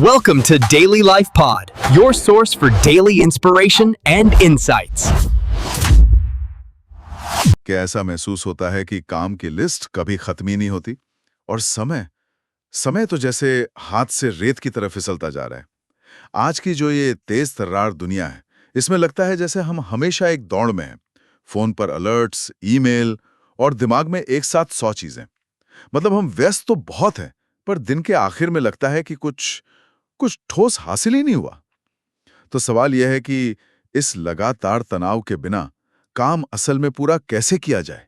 Welcome to Daily Life Pod, your source for daily inspiration and insights. कि ऐसा महसूस होता है कि काम की लिस्ट कभी खत्म ही नहीं होती और समय समय तो जैसे हाथ से रेत की तरह फिसलता जा रहा है। आज की जो ये तेज तर्रार दुनिया है, इसमें लगता है जैसे हम हमेशा एक दौड़ में हैं। फोन पर अलर्ट्स, ईमेल और दिमाग में एक साथ 100 चीजें। मतलब हम व्यस्त तो बहुत हैं, पर दिन के आखिर में लगता है कि कुछ कुछ ठोस हासिल ही नहीं हुआ। तो सवाल यह है कि इस लगातार तनाव के बिना काम असल में पूरा कैसे किया जाए।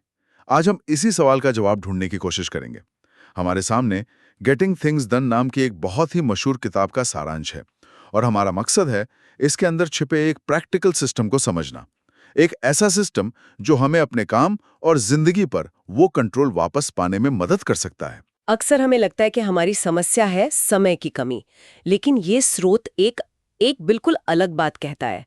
आज हम इसी सवाल का जवाब ढूंढने की कोशिश करेंगे। हमारे सामने गेटिंग थिंग्स डन नाम की एक बहुत ही मशहूर किताब का सारांश है और हमारा मकसद है इसके अंदर छिपे एक प्रैक्टिकल सिस्टम को समझना। एक ऐसा सिस्टम जो हमें अपने काम और जिंदगी पर वो कंट्रोल वापस पाने में मदद कर सकता है। अक्सर हमें लगता है कि हमारी समस्या है समय की कमी, लेकिन ये स्रोत एक एक बिल्कुल अलग बात कहता है।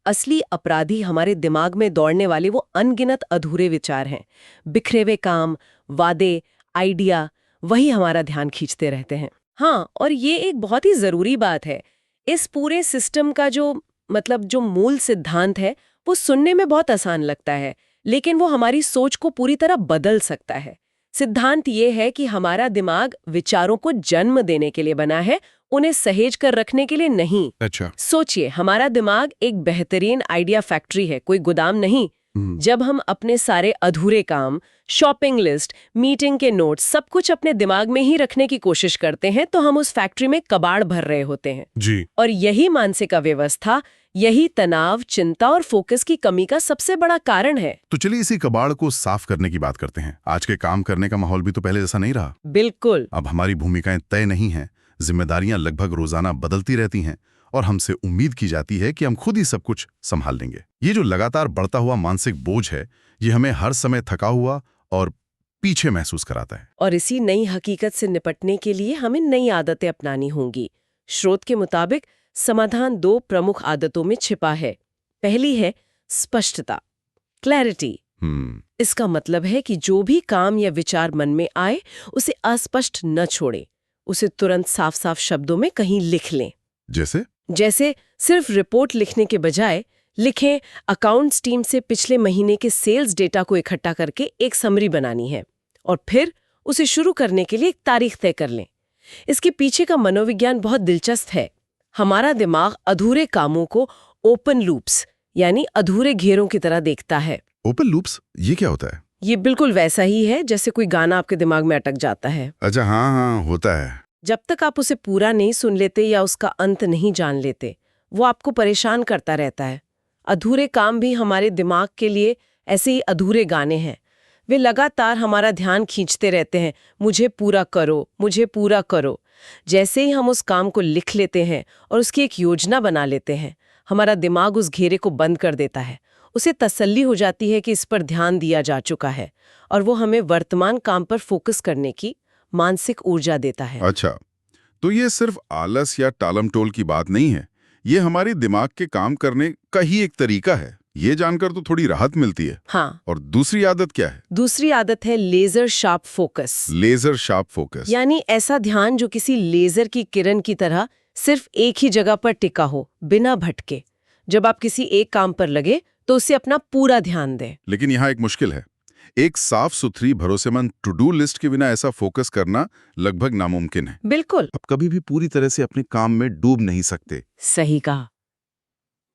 असली अपराधी हमारे दिमाग में दौड़ने वाले वो अनगिनत अधूरे विचार हैं। बिखरे हुए काम, वादे, आइडिया, वही हमारा ध्यान खींचते रहते हैं। हाँ, और ये एक बहुत ही जरूरी बात है। इस पूरे सिस्टम का जो मूल सिद्धांत है, वो सुनने में बहुत आसान लगता है, लेकिन वो हमारी सोच को पूरी तरह बदल सकता है। सिद्धांत ये है कि हमारा दिमाग विचारों को जन्म देने के लिए बना है, उन्हें सहेज कर रखने के लिए नहीं। अच्छा। सोचिए, हमारा दिमाग एक बेहतरीन आइडिया फैक्ट्री है, कोई गोदाम नहीं। जब हम अपने सारे अधूरे काम, शॉपिंग लिस्ट, मीटिंग के नोट्स, सब कुछ अपने दिमाग में ही रखने की कोशिश करते हैं, तो हम उस फैक्ट्री में कबाड़ भर रहे होते हैं जी। और यही मानसिक अव्यवस्था, यही तनाव, चिंता और फोकस की कमी का सबसे बड़ा कारण है। तो चलिए इसी कबाड़ को साफ करने की बात करते हैं। आज के काम करने का माहौल भी तो पहले जैसा नहीं रहा। बिल्कुल। अब हमारी भूमिकाएं तय नहीं हैं, जिम्मेदारियां लगभग रोजाना बदलती रहती हैं और हमसे उम्मीद की जाती है कि हम खुद ही सब कुछ संभाल लेंगे। ये जो लगातार बढ़ता हुआ मानसिक बोझ है, ये हमें हर समय थका हुआ और पीछे महसूस कराता है। और इसी नई हकीकत से निपटने के लिए हमें नई आदतें अपनानी होंगी। स्रोत के मुताबिक समाधान 2 प्रमुख आदतों में छिपा है। पहली है स्पष्टता, क्लैरिटी। इसका मतलब है कि जो भी काम या विचार मन में आए, उसे अस्पष्ट न छोड़े, उसे तुरंत साफ साफ शब्दों में कहीं लिख लें। जैसे सिर्फ रिपोर्ट लिखने के बजाय लिखें, अकाउंट्स टीम से पिछले महीने के सेल्स डेटा को इकट्ठा करके एक समरी बनानी है और फिर उसे शुरू करने के लिए एक तारीख तय कर लें। इसके पीछे का मनोविज्ञान बहुत दिलचस्प है। हमारा दिमाग अधूरे कामों को ओपन लूप्स यानी अधूरे घेरों की तरह देखता है। ओपन लूप्स, ये क्या होता है? ये बिल्कुल वैसा ही है जैसे कोई गाना आपके दिमाग में अटक जाता है। अच्छा, हाँ, होता है। जब तक आप उसे पूरा नहीं सुन लेते या उसका अंत नहीं जान लेते, वो आपको परेशान करता रहता है। अधूरे काम भी हमारे दिमाग के लिए ऐसे ही अधूरे गाने हैं। वे लगातार हमारा ध्यान खींचते रहते हैं, मुझे पूरा करो, मुझे पूरा करो। जैसे ही हम उस काम को लिख लेते हैं और उसकी एक योजना बना लेते हैं, हमारा दिमाग उस घेरे को बंद कर देता है। उसे तसल्ली हो जाती है कि इस पर ध्यान दिया जा चुका है और वो हमें वर्तमान काम पर फोकस करने की मानसिक ऊर्जा देता है। अच्छा, तो ये सिर्फ आलस या टालमटोल की बात नहीं है, ये हमारी दिमाग के काम करने का ही एक तरीका है। ये जानकर तो थोड़ी राहत मिलती है। हाँ। और दूसरी आदत क्या है? दूसरी आदत है laser sharp focus. Laser sharp focus यानी ऐसा ध्यान जो किसी लेजर की किरण की तरह सिर्फ एक ही जगह पर टिका हो, बिना भटके। जब आप किसी एक काम पर लगे तो उसे अपना पूरा ध्यान दें। लेकिन यहाँ एक मुश्किल है। एक साफ सुथरी भरोसेमंद टू डू लिस्ट के बिना ऐसा फोकस करना लगभग नामुमकिन है। बिल्कुल। आप कभी भी पूरी तरह से अपने काम में डूब नहीं सकते। सही कहा।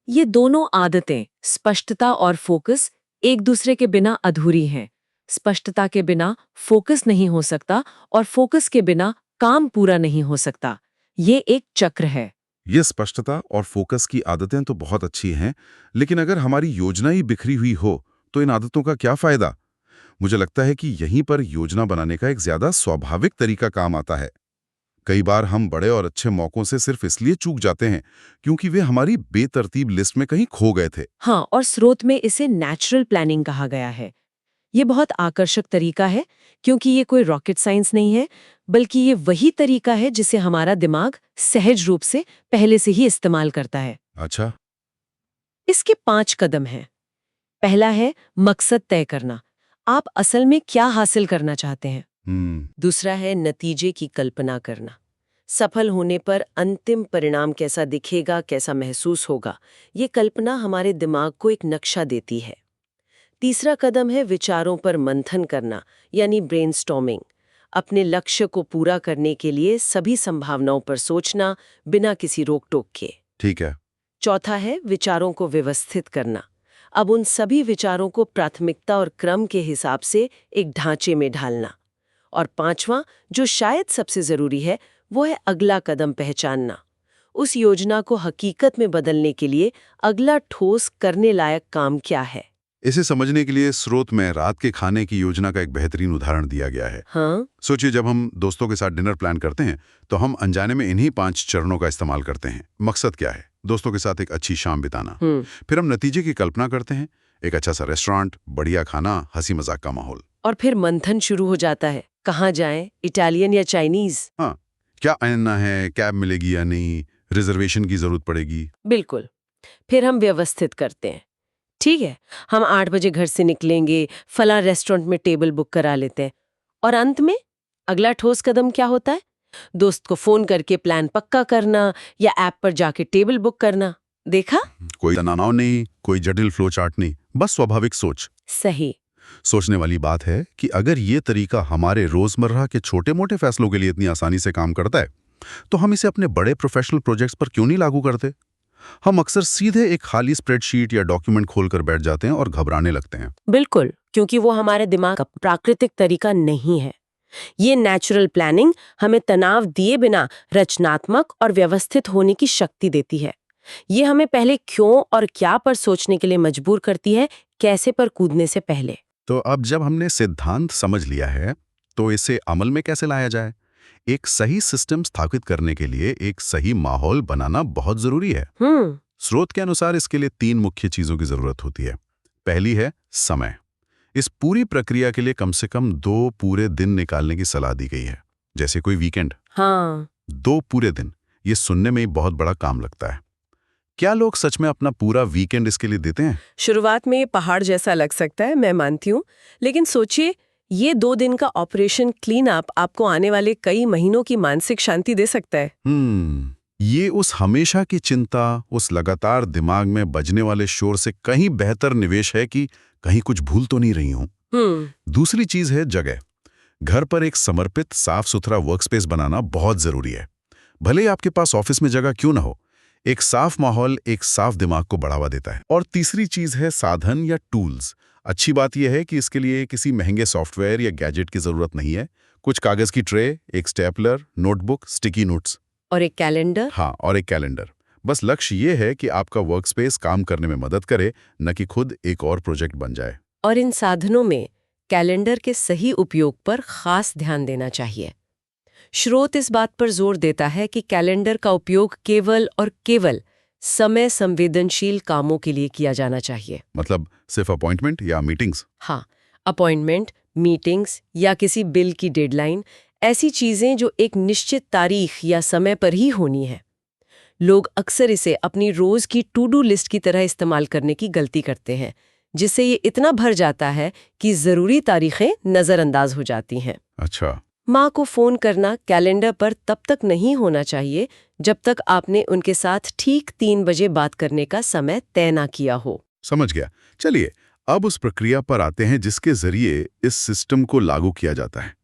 ये दोनों आदतें, स्पष्टता और फोकस, एक दूसरे के बिना अधूरी हैं। स्पष्टता के बिना फोकस नहीं हो सकता और फोकस के बिना काम पूरा नहीं हो सकता। ये एक चक्र है। ये स्पष्टता और फोकस की आदतें तो बहुत अच्छी हैं, लेकिन अगर हमारी योजना ही बिखरी हुई हो तो इन आदतों का क्या फायदा? मुझे लगता है कि यहीं पर योजना बनाने का एक ज्यादा स्वाभाविक तरीका काम आता है। कई बार हम बड़े और अच्छे मौकों से सिर्फ इसलिए चूक जाते हैं क्योंकि वे हमारी बेतरतीब लिस्ट में कहीं खो गए थे। हाँ, और स्रोत में इसे नेचुरल प्लानिंग कहा गया है। ये बहुत आकर्षक तरीका है क्योंकि ये कोई रॉकेट साइंस नहीं है, बल्कि ये वही तरीका है जिसे हमारा दिमाग सहज रूप से पहले से ही इस्तेमाल करता है। अच्छा। इसके 5 कदम हैं। पहला है मकसद तय करना। आप असल में क्या हासिल करना चाहते हैं। दूसरा है नतीजे की कल्पना करना। सफल होने पर अंतिम परिणाम कैसा दिखेगा, कैसा महसूस होगा, ये कल्पना हमारे दिमाग को एक नक्शा देती है। तीसरा कदम है विचारों पर मंथन करना, यानी ब्रेनस्टॉर्मिंग। अपने लक्ष्य को पूरा करने के लिए सभी संभावनाओं पर सोचना, बिना किसी रोक-टोक के। ठीक है। चौथा है विचारों को व्यवस्थित करना। अब उन सभी विचारों को प्राथमिकता और क्रम के हिसाब से एक ढांचे में ढालना। और पांचवां, जो शायद सबसे जरूरी है, वो है अगला कदम पहचानना। उस योजना को हकीकत में बदलने के लिए अगला ठोस करने लायक काम क्या है। इसे समझने के लिए स्रोत में रात के खाने की योजना का एक बेहतरीन उदाहरण दिया गया है। हाँ, सोचिए, जब हम दोस्तों के साथ डिनर प्लान करते हैं तो हम अनजाने में इन्हीं 5 चरणों का इस्तेमाल करते हैं। मकसद क्या है? दोस्तों के साथ एक अच्छी शाम बिताना। फिर हम नतीजे की कल्पना करते हैं, एक अच्छा सा रेस्टोरेंट, बढ़िया खाना, हंसी मजाक का माहौल। और फिर मंथन शुरू हो जाता है। कहाँ जाएं, इटालियन या चाइनीज? हाँ, क्या आना है, कैब मिलेगी या नहीं, रिजर्वेशन की जरूरत पड़ेगी। बिल्कुल। फिर हम व्यवस्थित करते हैं। ठीक है, हम 8 बजे घर से निकलेंगे, फला रेस्टोरेंट में टेबल बुक करा लेते हैं। और अंत में अगला ठोस कदम क्या होता है? दोस्त को फोन करके प्लान पक्का करना या ऐप पर जाके टेबल बुक करना। देखा? कोई तनाव नहीं, कोई जटिल फ्लो चार्ट नहीं, बस स्वाभाविक सोच। सही। सोचने वाली बात है कि अगर ये तरीका हमारे रोजमर्रा के छोटे मोटे फैसलों के लिए इतनी आसानी से काम करता है, तो हम इसे अपने बड़े प्रोफेशनल प्रोजेक्ट्स पर क्यों नहीं लागू करते? हम अक्सर सीधे एक खाली स्प्रेडशीट या डॉक्यूमेंट खोलकर बैठ जाते हैं और घबराने लगते हैं। बिल्कुल, क्योंकि वो हमारे दिमाग का प्राकृतिक तरीका नहीं है। ये नेचुरल प्लानिंग हमें तनाव दिए बिना रचनात्मक और व्यवस्थित होने की शक्ति देती है। ये हमें पहले क्यों और क्या पर सोचने के लिए मजबूर करती है, कैसे पर कूदने से पहले। तो अब जब हमने सिद्धांत समझ लिया है, तो इसे अमल में कैसे लाया जाए? एक सही सिस्टम स्थापित करने के लिए एक सही माहौल बनाना बहुत जरूरी है। स्रोत के अनुसार इसके लिए 3 मुख्य चीजों की जरूरत होती है। पहली है समय। इस पूरी प्रक्रिया के लिए कम से कम 2 पूरे दिन निकालने की सलाह दी गई है, जैसे कोई वीकेंड। हाँ। 2 पूरे दिन, ये सुनने में ही बहुत बड़ा काम लगता है। क्या लोग सच में अपना पूरा वीकेंड इसके लिए देते हैं? शुरुआत में ये पहाड़ जैसा लग सकता है, मैं मानती हूँ, लेकिन सोचिए, ये 2 दिन का ऑपरेशन क्लीन अप आपको आने वाले कई महीनों की मानसिक शांति दे सकता है। ये उस हमेशा की चिंता, उस लगातार दिमाग में बजने वाले शोर से कहीं बेहतर निवेश है कि कहीं कुछ भूल तो नहीं रही हूं। दूसरी चीज है जगह। घर पर एक समर्पित, साफ सुथरा वर्कस्पेस बनाना बहुत जरूरी है। भले ही आपके पास ऑफिस में जगह क्यों ना हो, एक साफ माहौल एक साफ दिमाग को बढ़ावा देता है। और तीसरी चीज है साधन या टूल्स। अच्छी बात यह है कि इसके लिए किसी महंगे सॉफ्टवेयर या गैजेट की जरूरत नहीं है। कुछ कागज की ट्रे, एक स्टेपलर, नोटबुक, स्टिकी नोट्स और एक कैलेंडर। हाँ, और एक कैलेंडर। बस लक्ष्य ये है कि आपका वर्कस्पेस काम करने में मदद करे, न कि खुद एक और प्रोजेक्ट बन जाए। और इन साधनों में कैलेंडर के सही उपयोग पर खास ध्यान देना चाहिए। स्रोत इस बात पर जोर देता है कि कैलेंडर का उपयोग केवल और केवल समय संवेदनशील कामों के लिए किया जाना चाहिए। मतलब सिर्फ अपॉइंटमेंट या मीटिंग्स? हाँ, अपॉइंटमेंट, मीटिंग्स या किसी बिल की डेडलाइन, ऐसी चीजें जो एक निश्चित तारीख या समय पर ही होनी है। लोग अक्सर इसे अपनी रोज की टू डू लिस्ट की तरह इस्तेमाल करने की गलती करते हैं, जिससे ये इतना भर जाता है कि जरूरी तारीखें नजरअंदाज हो जाती हैं। अच्छा। माँ को फोन करना कैलेंडर पर तब तक नहीं होना चाहिए जब तक आपने उनके साथ ठीक 3 बजे बात करने का समय तय ना किया हो। समझ गया। चलिए, अब उस प्रक्रिया पर आते हैं जिसके जरिए इस सिस्टम को लागू किया जाता है।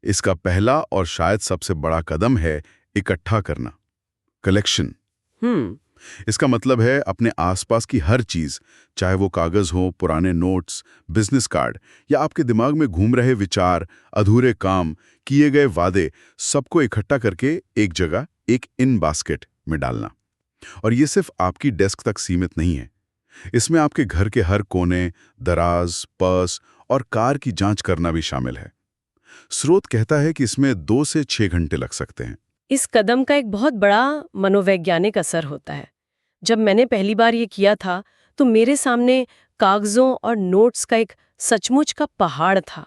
इसका पहला और शायद सबसे बड़ा कदम है इकट्ठा करना, कलेक्शन। इसका मतलब है अपने आसपास की हर चीज, चाहे वो कागज हो, पुराने नोट्स, बिजनेस कार्ड या आपके दिमाग में घूम रहे विचार, अधूरे काम, किए गए वादे, सबको इकट्ठा करके एक जगह, एक इन बास्केट में डालना। और ये सिर्फ आपकी डेस्क तक सीमित नहीं है। इसमें आपके घर के हर कोने, दराज, पर्स और कार की जांच करना भी शामिल है। स्रोत कहता है कि इसमें 2 से 6 घंटे लग सकते हैं। इस कदम का एक बहुत बड़ा मनोवैज्ञानिक असर होता है। जब मैंने पहली बार ये किया था, तो मेरे सामने कागजों और नोट्स का एक सचमुच का पहाड़ था।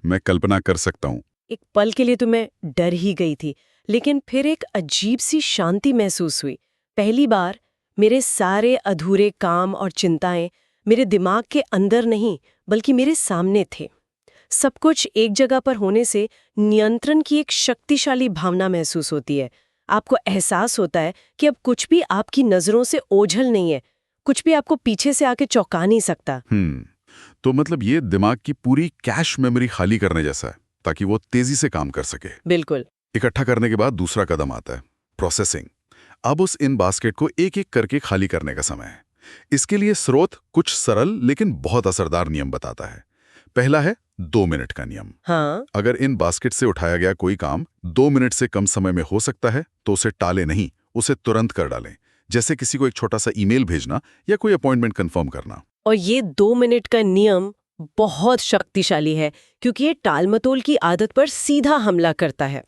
मैं कल्पना कर सकता हूँ। एक पल के लिए तो मैं डर ही गई थी, लेकिन फिर एक अजीब सी शांति महसूस हुई। पहली बार मेरे सारे अधूरे काम और चिंताएं मेरे दिमाग के अंदर नहीं, बल्कि मेरे सामने थे। सब कुछ एक जगह पर होने से नियंत्रण की एक शक्तिशाली भावना महसूस होती है। आपको एहसास होता है कि अब कुछ भी आपकी नजरों से ओझल नहीं है, कुछ भी आपको पीछे से आके चौंका नहीं सकता। तो मतलब ये दिमाग की पूरी कैश मेमोरी खाली करने जैसा है, ताकि वो तेजी से काम कर सके। बिल्कुल। इकट्ठा करने के बाद दूसरा कदम आता है, प्रोसेसिंग। अब उस इन बास्केट को एक एक करके खाली करने का समय है। इसके लिए स्रोत कुछ सरल लेकिन बहुत असरदार नियम बताता है। पहला है 2 मिनट का नियम। हाँ, अगर इन बास्केट से उठाया गया कोई काम 2 मिनट से कम समय में हो सकता है तो उसे टाले नहीं, उसे तुरंत कर डालें। जैसे किसी को एक छोटा सा ईमेल भेजना या कोई अपॉइंटमेंट कंफर्म करना। और ये 2 मिनट का नियम बहुत शक्तिशाली है, क्योंकि ये टालमटोल की आदत पर सीधा हमला करता है।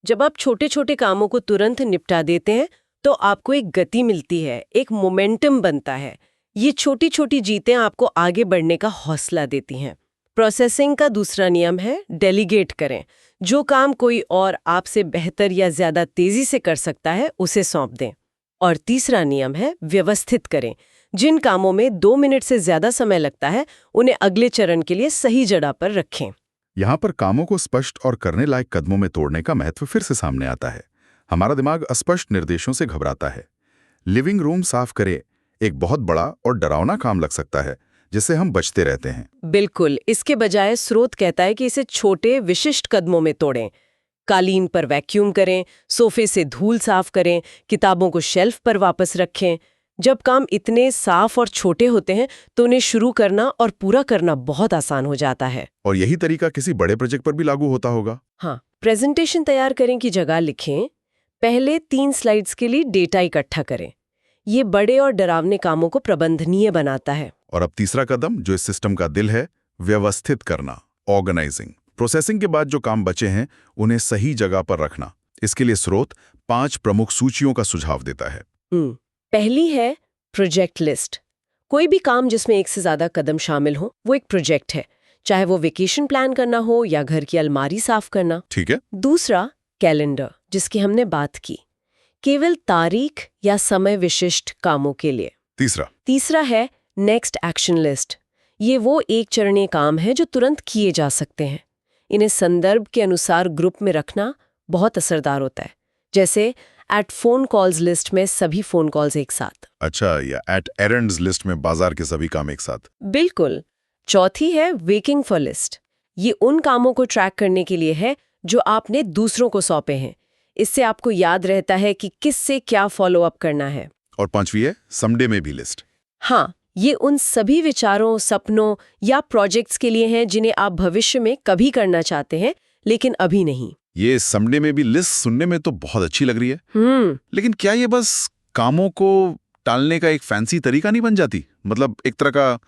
जब आप छोटे छोटे कामों को तुरंत निपटा देते हैं तो आपको एक गति मिलती है, एक मोमेंटम बनता है। ये छोटी छोटी जीतें आपको आगे बढ़ने का हौसला देती हैं। प्रोसेसिंग का दूसरा नियम है डेलीगेट करें। जो काम कोई और आपसे बेहतर या ज्यादा तेजी से कर सकता है उसे सौंप दें। और तीसरा नियम है व्यवस्थित करें। जिन कामों में 2 मिनट से ज्यादा समय लगता है उन्हें अगले चरण के लिए सही जगह पर रखें। यहाँ पर कामों को स्पष्ट और करने लायक कदमों में तोड़ने का महत्व फिर से सामने आता है। हमारा दिमाग अस्पष्ट निर्देशों से घबराता है। लिविंग रूम साफ करे एक बहुत बड़ा और डरावना काम लग सकता है, जिससे हम बचते रहते हैं। बिल्कुल, इसके बजाय स्रोत कहता है कि इसे छोटे विशिष्ट कदमों में तोड़ें। कालीन पर वैक्यूम करें, सोफे से धूल साफ करें, किताबों को शेल्फ पर वापस रखें। जब काम इतने साफ और छोटे होते हैं तो उन्हें शुरू करना और पूरा करना बहुत आसान हो जाता है। और यही तरीका किसी बड़े प्रोजेक्ट पर भी लागू होता होगा। हाँ, प्रेजेंटेशन तैयार करें की जगह लिखें, पहले 3 स्लाइड्स के लिए डेटा इकट्ठा करें। ये बड़े और डरावने कामों को प्रबंधनीय बनाता है। और अब तीसरा कदम, जो इस सिस्टम का दिल है, व्यवस्थित करना, ऑर्गेनाइजिंग। प्रोसेसिंग के बाद जो काम बचे हैं उन्हें सही जगह पर रखना। इसके लिए स्रोत 5 प्रमुख सूचियों का सुझाव देता है। पहली है प्रोजेक्ट लिस्ट। कोई भी काम जिसमें एक से ज्यादा कदम शामिल हो वो एक प्रोजेक्ट है, चाहे वो वेकेशन प्लान करना हो या घर की अलमारी साफ करना। ठीक है। दूसरा कैलेंडर, जिसकी हमने बात की, केवल तारीख या समय विशिष्ट कामों के लिए। तीसरा है नेक्स्ट एक्शन लिस्ट। ये वो एक चरणीय काम है जो तुरंत किए जा सकते हैं। इन्हें संदर्भ के अनुसार ग्रुप में रखना बहुत असरदार होता है, जैसे एट फोन कॉल्स लिस्ट में सभी फोन कॉल्स एक साथ। अच्छा, या एट एरेंड्स लिस्ट में बाजार के सभी काम एक साथ। बिल्कुल। चौथी है वेकिंग फॉर लिस्ट। ये उन कामों को ट्रैक करने के लिए है जो आपने दूसरों को सौंपे हैं। इससे आपको याद रहता है कि किससे क्या फॉलो अप करना है। और पांचवी है समडे में भी लिस्ट। हाँ, ये उन सभी विचारों, सपनों या प्रोजेक्ट्स के लिए हैं जिन्हें आप भविष्य में कभी करना चाहते हैं लेकिन अभी नहीं। ये समडे में भी लिस्ट सुनने में तो बहुत अच्छी लग रही है। लेकिन क्या ये बस कामों को टालने का एक फैंसी तरीका नहीं बन जाती? मतलब एक तरह का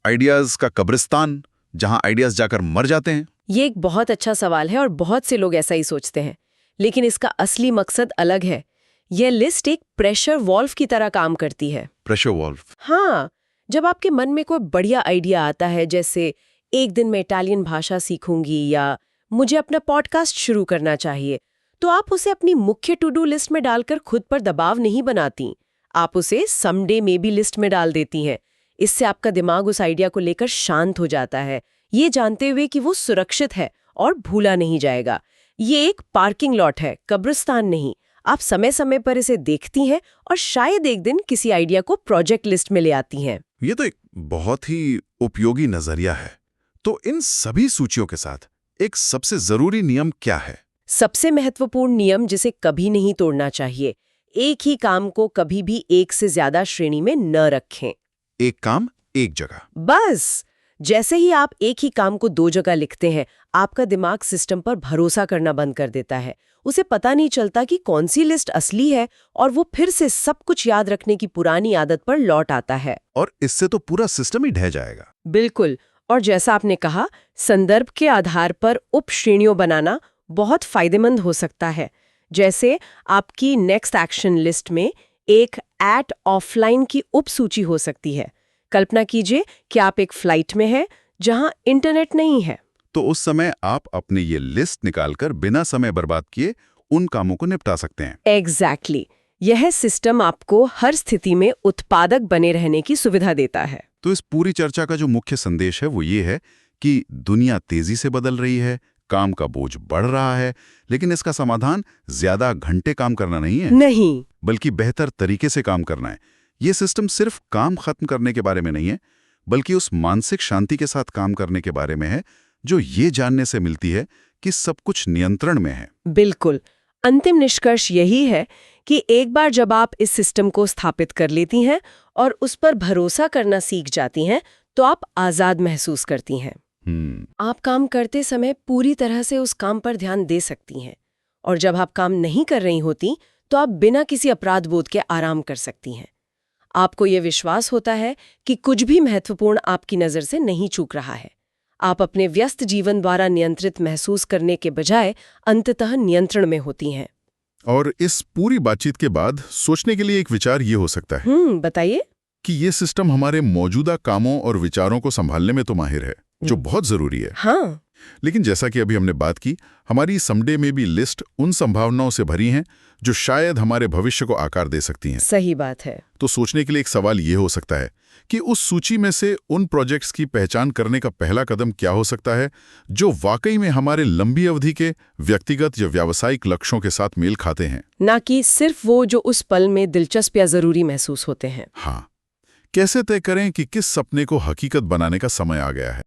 आइडियाज का कब्रिस्तान जहां आइडियाज जाकर मर जाते हैं। ये एक बहुत अच्छा सवाल है और बहुत से लोग ऐसा ही सोचते हैं, लेकिन इसका असली मकसद अलग है। यह लिस्ट एक प्रेशर वॉल्व की तरह काम करती है। Pressure valve? हाँ, जब आपके मन में कोई बढ़िया आइडिया आता है, जैसे एक दिन मैं इटालियन भाषा सीखूंगी या मुझे अपना पॉडकास्ट शुरू करना चाहिए, तो आप उसे अपनी मुख्य टू डू लिस्ट में डालकर खुद पर दबाव नहीं बनाती, आप उसे समडे में भी लिस्ट में डाल देती हैं। इससे आपका दिमाग उस आइडिया को लेकर शांत हो जाता है, ये जानते हुए कि वो सुरक्षित है और भूला नहीं जाएगा। ये एक पार्किंग लॉट है, कब्रिस्तान नहीं। आप समय समय पर इसे देखती हैं और शायद एक दिन किसी आइडिया को प्रोजेक्ट लिस्ट में ले आती हैं। ये तो एक बहुत ही उपयोगी नजरिया है। तो इन सभी सूचियों के साथ एक सबसे जरूरी नियम क्या है? सबसे महत्वपूर्ण नियम जिसे कभी नहीं तोड़ना चाहिए, एक ही काम को कभी भी एक से ज्यादा श्रेणी में न रखें। एक काम एक जगह। बस जैसे ही आप एक ही काम को 2 जगह लिखते हैं, आपका दिमाग सिस्टम पर भरोसा करना बंद कर देता है। उसे पता नहीं चलता कि कौन सी लिस्ट असली है और वो फिर से सब कुछ याद रखने की पुरानी आदत पर लौट आता है। और इससे तो पूरा सिस्टम ही ढह जाएगा। बिल्कुल। और जैसा आपने कहा, संदर्भ के आधार पर उप श्रेणियों बनाना बहुत फायदेमंद हो सकता है। जैसे आपकी नेक्स्ट एक्शन लिस्ट में एक एट ऑफलाइन की उप सूची हो सकती है। कल्पना कीजिए कि आप एक फ्लाइट में हैं जहां इंटरनेट नहीं है। तो उस समय आप अपनी ये लिस्ट निकालकर बिना समय बर्बाद किए उन कामों को निपटा सकते हैं। एग्जैक्टली। यह सिस्टम आपको हर स्थिति में उत्पादक बने रहने की सुविधा देता है। तो इस पूरी चर्चा का जो मुख्य संदेश है वो ये है कि दुनिया तेजी से बदल रही है, काम का बोझ बढ़ रहा है, लेकिन इसका समाधान ज्यादा घंटे काम करना नहीं है, नहीं। बल्कि बेहतर तरीके से काम करना है। ये सिस्टम सिर्फ काम खत्म करने के बारे में नहीं है, बल्कि उस मानसिक शांति के साथ काम करने के बारे में है जो ये जानने से मिलती है कि सब कुछ नियंत्रण में है। बिल्कुल। अंतिम निष्कर्ष यही है कि एक बार जब आप इस सिस्टम को स्थापित कर लेती हैं और उस पर भरोसा करना सीख जाती हैं, तो आप आज़ाद महसूस करती हैं। आप काम करते समय पूरी तरह से उस काम पर ध्यान दे सकती हैं, और जब आप काम नहीं कर रही होती तो आप बिना किसी अपराध बोध के आराम कर सकती हैं। आपको ये विश्वास होता है कि कुछ भी महत्वपूर्ण आपकी नज़र से नहीं चूक रहा है। आप अपने व्यस्त जीवन द्वारा नियंत्रित महसूस करने के बजाय अंततः नियंत्रण में होती हैं। और इस पूरी बातचीत के बाद सोचने के लिए एक विचार ये हो सकता है बताइए। कि ये सिस्टम हमारे मौजूदा कामों और विचारों को संभालने में तो माहिर है, जो बहुत जरूरी है। हाँ। लेकिन जैसा कि अभी हमने बात की, हमारी समडे में भी लिस्ट उन संभावनाओं से भरी हैं जो शायद हमारे भविष्य को आकार दे सकती हैं। सही बात है। तो सोचने के लिए एक सवाल ये हो सकता है कि उस सूची में से उन प्रोजेक्ट्स की पहचान करने का पहला कदम क्या हो सकता है जो वाकई में हमारे लंबी अवधि के व्यक्तिगत या व्यावसायिक लक्ष्यों के साथ मेल खाते हैं, ना कि सिर्फ वो जो उस पल में दिलचस्प या जरूरी महसूस होते हैं। हाँ, कैसे तय करें कि किस सपने को हकीकत बनाने का समय आ गया है।